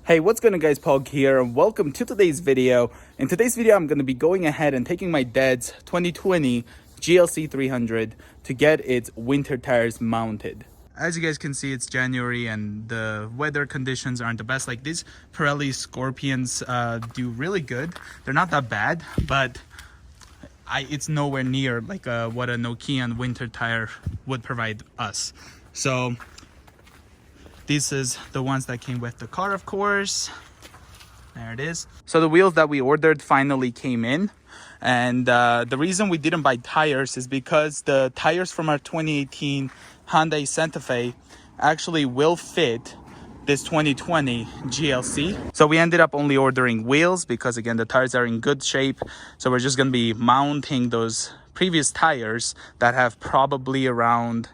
Hey, what's going on guys, Pog here, and welcome to today's video. In today's video, I'm going to be going ahead and taking my dad's 2020 GLC 300 to get its winter tires mounted. As you guys can see, it's January and the weather conditions aren't the best. Like these Pirelli Scorpions do really good. They're not that bad, but it's nowhere near like what a Nokian winter tire would provide us. So this is the ones that came with the car, of course. There it is. So the wheels that we ordered finally came in. And the reason we didn't buy tires is because the tires from our 2018 Hyundai Santa Fe actually will fit this 2020 GLC. So we ended up only ordering wheels because, again, the tires are in good shape. So we're just going to be mounting those previous tires that have probably around,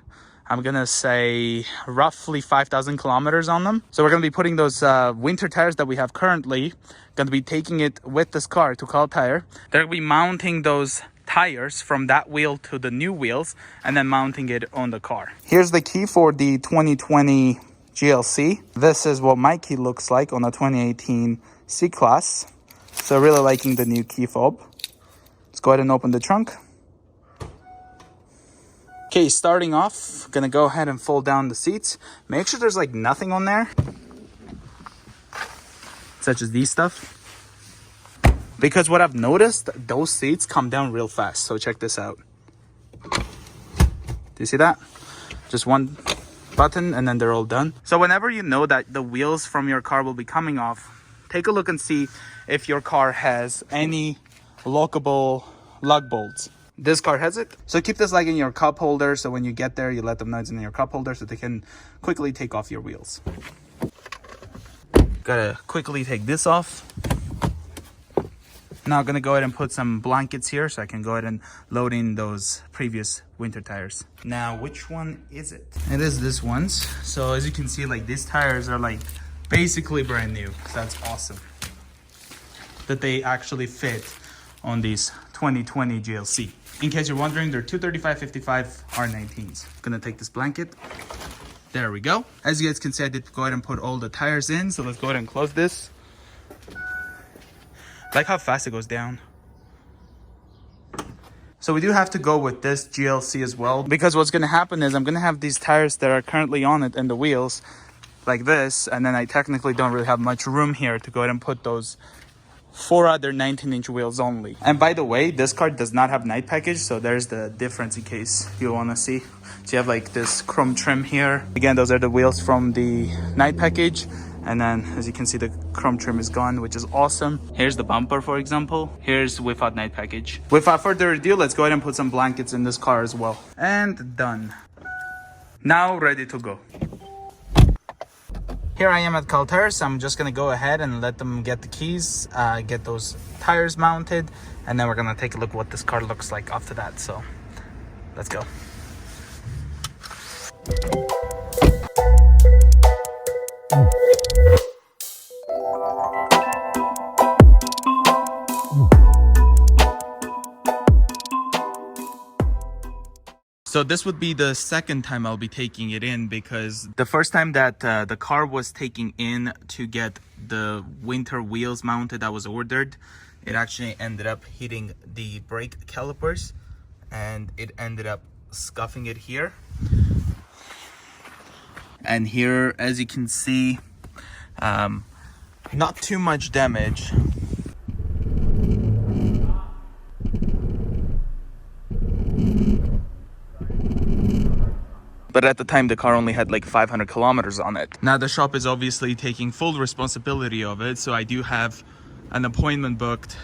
I'm gonna say, roughly 5,000 kilometers on them. So we're gonna be putting those winter tires that we have currently, gonna be taking it with this car to Call Tire. They're gonna be mounting those tires from that wheel to the new wheels and then mounting it on the car. Here's the key for the 2020 GLC. This is what my key looks like on the 2018 C-Class. So really liking the new key fob. Let's go ahead and open the trunk. Okay, starting off, gonna go ahead and fold down the seats. Make sure there's like nothing on there, such as these stuff. Because what I've noticed, those seats come down real fast. So check this out. Do you see that? Just one button and then they're all done. So whenever you know that the wheels from your car will be coming off, take a look and see if your car has any lockable lug bolts. This car has it. So keep this like in your cup holder, so when you get there, you let them know it's in your cup holder so they can quickly take off your wheels. Gotta quickly take this off. Now I'm gonna go ahead and put some blankets here so I can go ahead and load in those previous winter tires. Now, which one is it? It is this one's. So as you can see, like these tires are like basically brand new. So that's awesome that they actually fit on these 2020 GLC. In case you're wondering, they're 235/55 R19s. Gonna take this blanket. There we go. As you guys can see, I did go ahead and put all the tires in. So let's go ahead and close this. Like how fast it goes down. So we do have to go with this GLC as well, because what's gonna happen is I'm gonna have these tires that are currently on it and the wheels like this, and then I technically don't really have much room here to go ahead and put those 4 other 19-inch wheels only. And by the way, this car does not have night package, so there's the difference in case you want to see. So you have like this chrome trim here. Again, those are the wheels from the night package, and then as you can see, the chrome trim is gone, which is awesome. Here's the bumper, for example. Here's without night package. Without further ado, let's go ahead and put some blankets in this car as well. And done. Now ready to go. Here I am at Call Tire, so I'm just gonna go ahead and let them get the keys, get those tires mounted, and then we're gonna take a look what this car looks like after that. So let's go. So this would be the second time I'll be taking it in, because the first time that the car was taking in to get the winter wheels mounted that was ordered, it actually ended up hitting the brake calipers and it ended up scuffing it here. And here, as you can see, not too much damage. But at the time, the car only had like 500 kilometers on it. Now the shop is obviously taking full responsibility of it. So I do have an appointment booked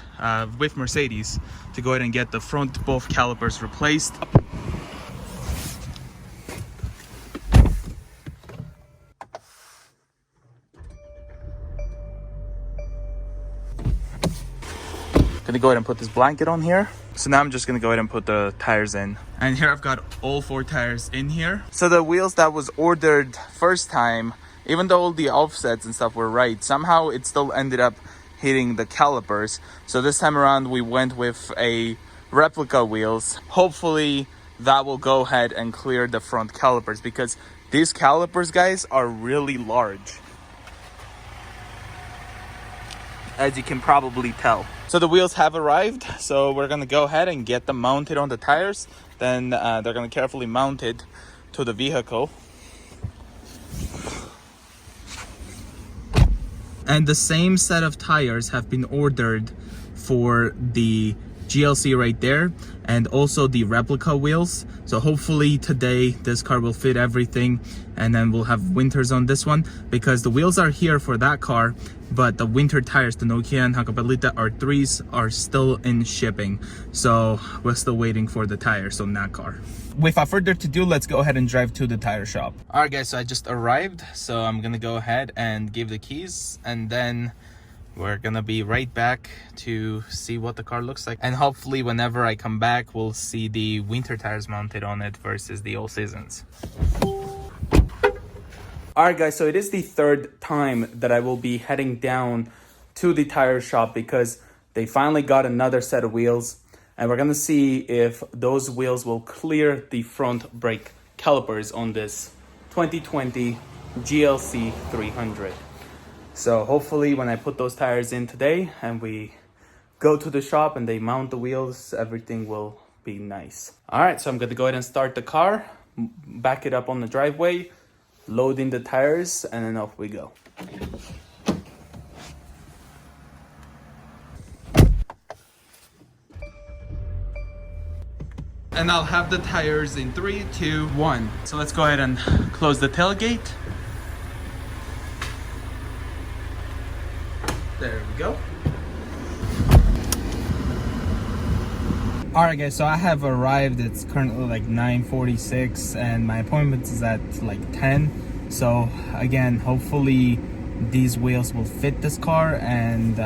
with Mercedes to go ahead and get the front both calipers replaced. Gonna go ahead and put this blanket on here. So now I'm just gonna go ahead and put the tires in. And here I've got all 4 tires in here. So the wheels that was ordered first time, even though all the offsets and stuff were right, somehow it still ended up hitting the calipers. So this time around we went with a replica wheels. Hopefully that will go ahead and clear the front calipers, because these calipers, guys, are really large. as you can probably tell. So the wheels have arrived, so we're gonna go ahead and get them mounted on the tires. Then they're gonna carefully mount it to the vehicle. And the same set of tires have been ordered for the GLC right there, and also the replica wheels. So hopefully today this car will fit everything, and then we'll have winters on this one, because the wheels are here for that car, but the winter tires, the Nokia and Hakkapeliitta R3s, are still in shipping. So we're still waiting for the tires on that car. Without further ado, let's go ahead and drive to the tire shop. All right guys, so I just arrived, so I'm gonna go ahead and give the keys, and then we're gonna be right back to see what the car looks like. And hopefully whenever I come back, we'll see the winter tires mounted on it versus the all seasons. Alright guys, so it is the third time that I will be heading down to the tire shop because they finally got another set of wheels. And we're gonna see if those wheels will clear the front brake calipers on this 2020 GLC 300. So hopefully when I put those tires in today and we go to the shop and they mount the wheels, everything will be nice. All right, so I'm gonna go ahead and start the car, back it up on the driveway, load in the tires, and then off we go. And I'll have the tires in 3, 2, 1. So let's go ahead and close the tailgate. There we go. Alright guys, so I have arrived. It's currently like 9:46 and my appointment is at like 10. So again, hopefully these wheels will fit this car, and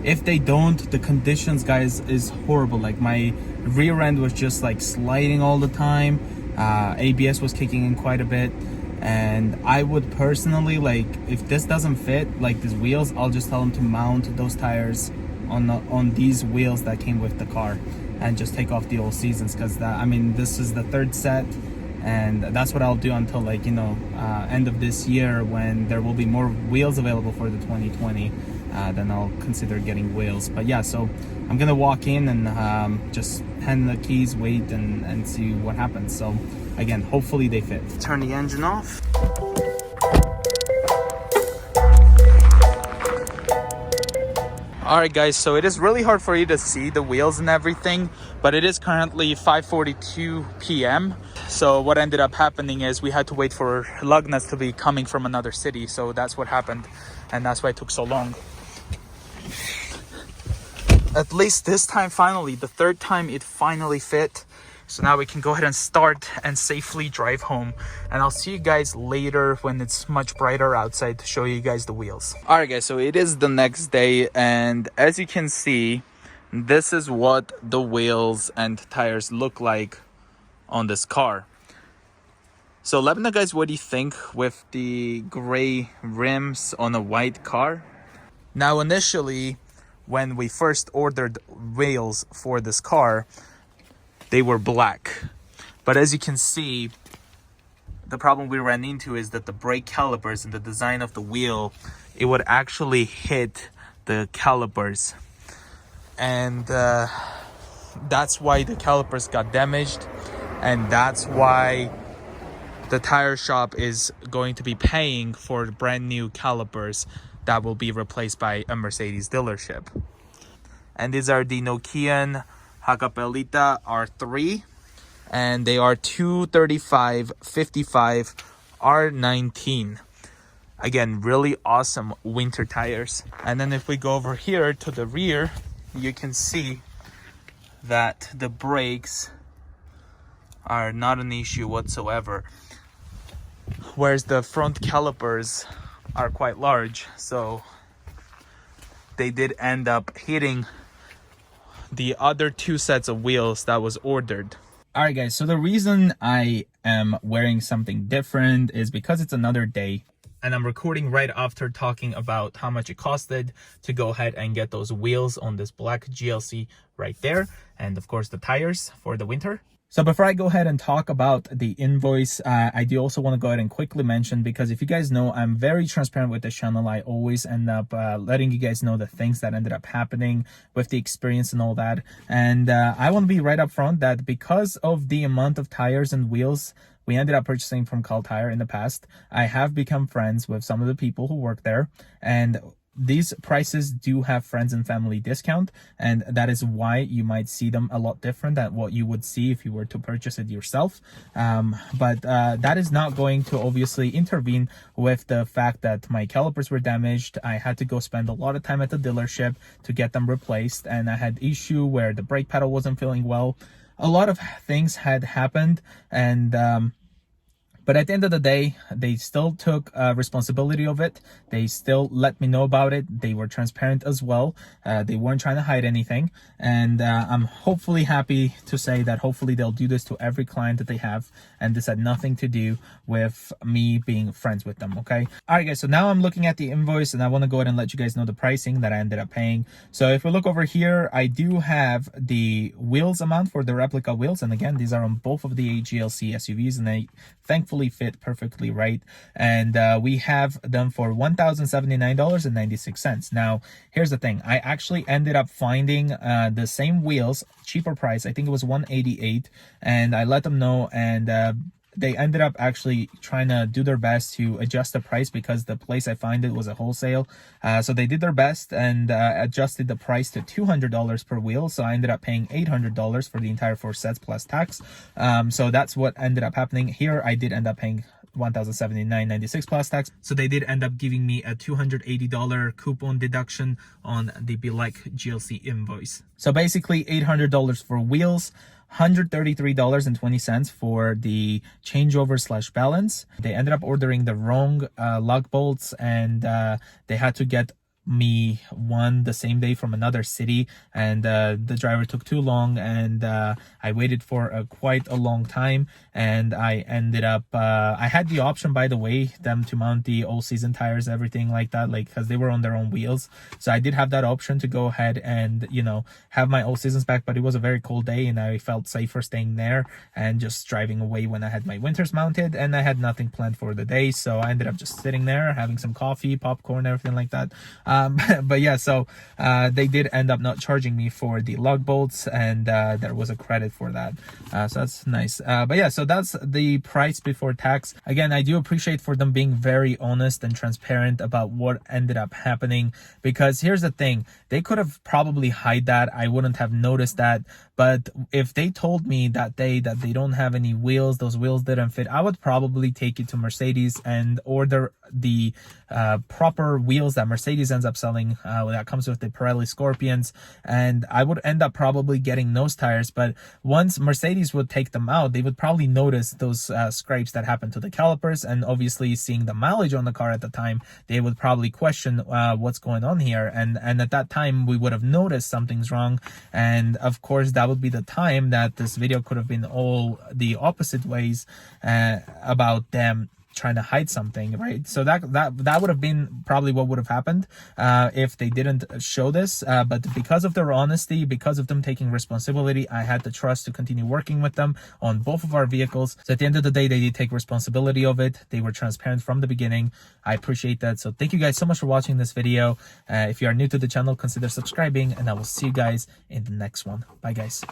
if they don't, the conditions guys is horrible. Like my rear end was just like sliding all the time. ABS was kicking in quite a bit. And I would personally, like, if this doesn't fit, like these wheels, I'll just tell them to mount those tires on these wheels that came with the car, and just take off the old seasons, because that, I mean, this is the third set, and that's what I'll do until, like, you know, end of this year, when there will be more wheels available for the 2020. Then I'll consider getting wheels. But yeah, so I'm gonna walk in and just hand the keys, wait, and see what happens. So again, hopefully they fit. Turn the engine off. Alright guys, so it is really hard for you to see the wheels and everything, but it is currently 5:42 p.m. So what ended up happening is we had to wait for Lugnas to be coming from another city. So that's what happened, and that's why it took so long. At least this time, finally, the third time it finally fit. So now we can go ahead and start and safely drive home. And I'll see you guys later when it's much brighter outside to show you guys the wheels. Alright guys, so it is the next day, and as you can see, this is what the wheels and tires look like on this car. So let me know guys, what do you think with the gray rims on a white car? Now initially, when we first ordered wheels for this car, they were black. But as you can see, the problem we ran into is that the brake calipers and the design of the wheel, it would actually hit the calipers. And that's why the calipers got damaged. And that's why the tire shop is going to be paying for brand new calipers that will be replaced by a Mercedes dealership. And these are the Nokian Hakkapeliitta R3, and they are 235/55 R19. Again, really awesome winter tires. And then if we go over here to the rear, you can see that the brakes are not an issue whatsoever, whereas the front calipers are quite large, so they did end up hitting the other two sets of wheels that was ordered. Alright guys, so the reason I am wearing something different is because it's another day, and I'm recording right after talking about how much it costed to go ahead and get those wheels on this black GLC right there, and of course the tires for the winter. So before I go ahead and talk about the invoice, I do also want to go ahead and quickly mention, because if you guys know, I'm very transparent with this channel. I always end up letting you guys know the things that ended up happening with the experience and all that. And I want to be right up front that because of the amount of tires and wheels we ended up purchasing from Call Tire in the past, I have become friends with some of the people who work there, and these prices do have friends and family discount, and that is why you might see them a lot different than what you would see if you were to purchase it yourself. But that is not going to obviously intervene with the fact that my calipers were damaged. I had to go spend a lot of time at the dealership to get them replaced, and I had issue where the brake pedal wasn't feeling well. A lot of things had happened, and but at the end of the day, they still took responsibility of it. They still let me know about it. They were transparent as well. They weren't trying to hide anything. And I'm hopefully happy to say that hopefully they'll do this to every client that they have. And this had nothing to do with me being friends with them, okay? All right, guys, so now I'm looking at the invoice, and I want to go ahead and let you guys know the pricing that I ended up paying. So if we look over here, I do have the wheels amount for the replica wheels. And again, these are on both of the GLC SUVs, and they thankfully fit perfectly right. And we have them for $1,079.96. Now, here's the thing. I actually ended up finding the same wheels, cheaper price. I think it was $188, and I let them know, and they ended up actually trying to do their best to adjust the price, because the place I find it was a wholesale. So they did their best and adjusted the price to $200 per wheel. So I ended up paying $800 for the entire 4 sets plus tax. So that's what ended up happening here. I did end up paying $1,079.96 plus tax. So they did end up giving me a $280 coupon deduction on the Belike GLC invoice. So basically $800 for wheels, $133.20 for the changeover / balance. They ended up ordering the wrong lug bolts, and they had to get me one the same day from another city, and the driver took too long, and I waited for quite a long time, and I ended up I had the option, by the way, them to mount the all season tires, everything like that, like, because they were on their own wheels. So I did have that option to go ahead and, you know, have my all seasons back, but it was a very cold day, and I felt safer staying there and just driving away when I had my winters mounted, and I had nothing planned for the day. So I ended up just sitting there having some coffee, popcorn, everything like that. But yeah, so they did end up not charging me for the lug bolts, and there was a credit for that. So that's nice. But yeah, so that's the price before tax. Again, I do appreciate for them being very honest and transparent about what ended up happening, because here's the thing. They could have probably hide that. I wouldn't have noticed that. But if they told me that day that they don't have any wheels, those wheels didn't fit, I would probably take it to Mercedes and order the proper wheels that Mercedes ends up selling that comes with the Pirelli Scorpions, and I would end up probably getting those tires. But once Mercedes would take them out, they would probably notice those scrapes that happened to the calipers, and obviously seeing the mileage on the car at the time, they would probably question what's going on here, and at that time we would have noticed something's wrong. And of course that would be the time that this video could have been all the opposite ways about them trying to hide something, right? So that would have been probably what would have happened if they didn't show this. But because of their honesty, because of them taking responsibility, I had the trust to continue working with them on both of our vehicles. So at the end of the day, they did take responsibility of it. They were transparent from the beginning. I appreciate that. So thank you guys so much for watching this video. If you are new to the channel, consider subscribing, and I will see you guys in the next one. Bye guys.